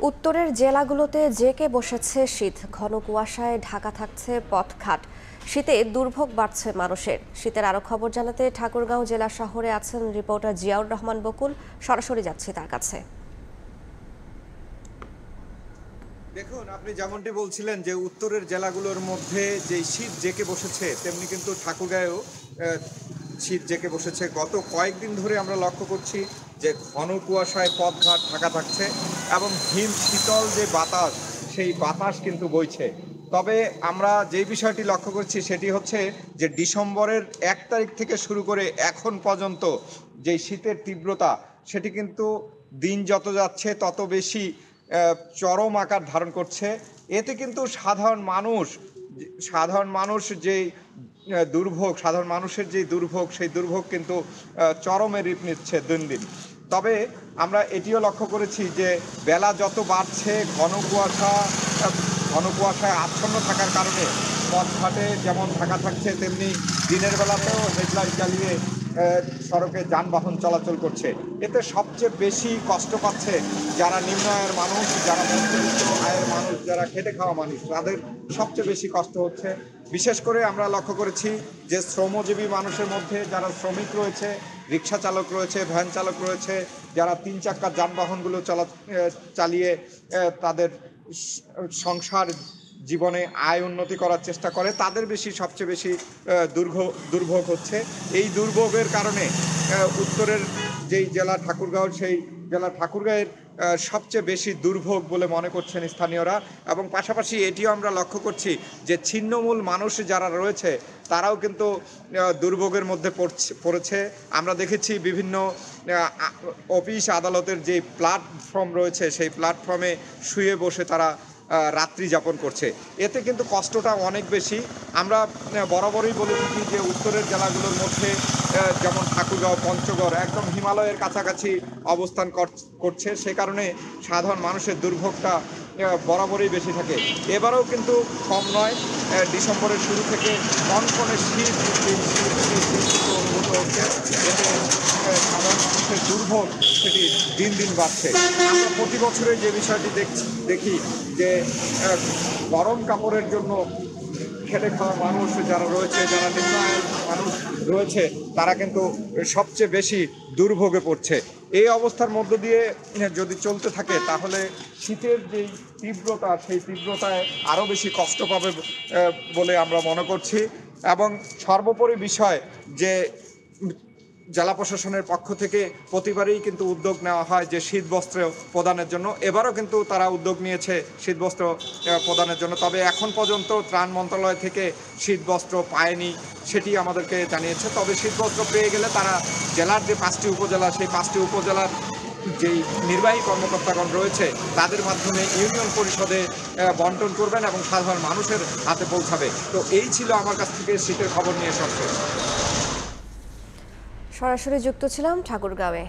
উত্তরের জেলাগুলোতে জেঁকে বসেছে শীত, ঘন কুয়াশায় ঢাকা থাকছে পথঘাট। শীতে দুর্ভোগ বাড়ছে মানুষের। শীতের আরো খবর জানাতে ঠাকুরগাঁও জেলা শহরে আছেন রিপোর্টার জিয়াউর রহমান বকুল। সরাসরি যাচ্ছি তার কাছে। দেখুন, আপনি যেমনটি বলছিলেন যে উত্তরের জেলাগুলোর মধ্যে যে শীত জেঁকে বসেছে, তেমনি কিন্তু ঠাকুরগাঁয়েও শীত জেঁকে বসেছে। গত কয়েকদিন ধরে আমরা লক্ষ্য করছি যে ঘন কুয়াশায় পথঘাট ঢাকা থাকছে এবং হিম শীতল যে বাতাস, সেই বাতাস কিন্তু বইছে। তবে আমরা যেই বিষয়টি লক্ষ্য করছি সেটি হচ্ছে যে ডিসেম্বরের 1 তারিখ থেকে শুরু করে এখন পর্যন্ত যে শীতের তীব্রতা, সেটি কিন্তু দিন যত যাচ্ছে তত বেশি চরম আকার ধারণ করছে। এতে কিন্তু সাধারণ মানুষ যেই সাধারণ মানুষের যে দুর্ভোগ, সেই দুর্ভোগ কিন্তু চরমে রূপ নিচ্ছে দিন দিন। তবে আমরা এটিও লক্ষ্য করেছি যে বেলা যত বাড়ছে ঘন কুয়াশায় আচ্ছন্ন থাকার কারণে পথঘাটে যেমন ঢাকা থাকছে, তেমনি দিনের বেলাতেও হেডলাইট জ্বালিয়ে সড়কে যানবাহন চলাচল করছে। এতে সবচেয়ে বেশি কষ্ট পাচ্ছে যারা নিম্ন আয়ের মানুষ, যারা মধ্যবিত্ত আয়ের মানুষ, যারা খেটে খাওয়া মানুষ, তাদের সবচেয়ে বেশি কষ্ট হচ্ছে। বিশেষ করে আমরা লক্ষ্য করেছি যে শ্রমজীবী মানুষের মধ্যে যারা শ্রমিক রয়েছে, রিক্সা চালক রয়েছে, ভ্যান চালক রয়েছে, যারা 3 চাকার যানবাহনগুলো চালিয়ে তাদের সংসার জীবনে আয় উন্নতি করার চেষ্টা করে, তাদের সবচেয়ে বেশি দুর্ভোগ হচ্ছে। এই দুর্ভোগের কারণে উত্তরের যেই জেলা ঠাকুরগাঁও, সেই জেলা ঠাকুরগাঁয়ের সবচেয়ে বেশি দুর্ভোগ বলে মনে করছেন স্থানীয়রা। এবং পাশাপাশি এটিও আমরা লক্ষ্য করছি যে ছিন্নমূল মানুষ যারা রয়েছে তারাও কিন্তু দুর্ভোগের মধ্যে পড়েছে। আমরা দেখেছি বিভিন্ন অফিস আদালতের যে প্ল্যাটফর্ম রয়েছে, সেই প্ল্যাটফর্মে শুয়ে বসে তারা রাত্রি যাপন করছে। এতে কিন্তু কষ্টটা অনেক বেশি। আমরা বরাবরই বলে থাকি যে উত্তরের জেলাগুলোর মধ্যে যেমন ঠাকুরগাঁও, পঞ্চগড় একদম হিমালয়ের কাছাকাছি অবস্থান করছে, সে কারণে সাধারণ মানুষের দুর্ভোগটা বরাবরই বেশি থাকে। এবারেও কিন্তু কম নয়। ডিসেম্বরের শুরু থেকে কনকনে শীত অনুভূত হচ্ছে। এতে সাধারণ মানুষের দুর্ভোগ সেটি দিন দিন বাড়ছে। আমরা প্রতি বছরে যে বিষয়টি দেখি যে গরম কাপড়ের জন্য খেটে খাওয়া মানুষ যারা রয়েছে, যারা নিম্ন আয়ের মানুষ রয়েছে, তারা কিন্তু সবচেয়ে বেশি দুর্ভোগে পড়ছে। এই অবস্থার মধ্য দিয়ে যদি চলতে থাকে তাহলে শীতের যেই তীব্রতা, সেই তীব্রতায় আরও বেশি কষ্ট পাবে বলে আমরা মনে করছি। এবং সর্বোপরি বিষয় যে জেলা প্রশাসনের পক্ষ থেকে প্রতিবারই কিন্তু উদ্যোগ নেওয়া হয় যে শীতবস্ত্র প্রদানের জন্য। এবারও কিন্তু তারা উদ্যোগ নিয়েছে শীতবস্ত্র প্রদানের জন্য। তবে এখন পর্যন্ত ত্রাণ মন্ত্রণালয় থেকে শীতবস্ত্র পায়নি, সেটি আমাদেরকে জানিয়েছে। তবে শীতবস্ত্র পেয়ে গেলে তারা জেলার যে 5টি উপজেলা, সেই 5টি উপজেলার যেই নির্বাহী কর্মকর্তাগণ রয়েছে তাদের মাধ্যমে ইউনিয়ন পরিষদে বন্টন করবেন এবং সাধারণ মানুষের হাতে পৌঁছাবে। তো এই ছিল আমার কাছ থেকে শীতের খবর নিয়ে সবচেয়ে। সরাসরি যুক্ত ছিলাম ঠাকুরগাঁওয়ে।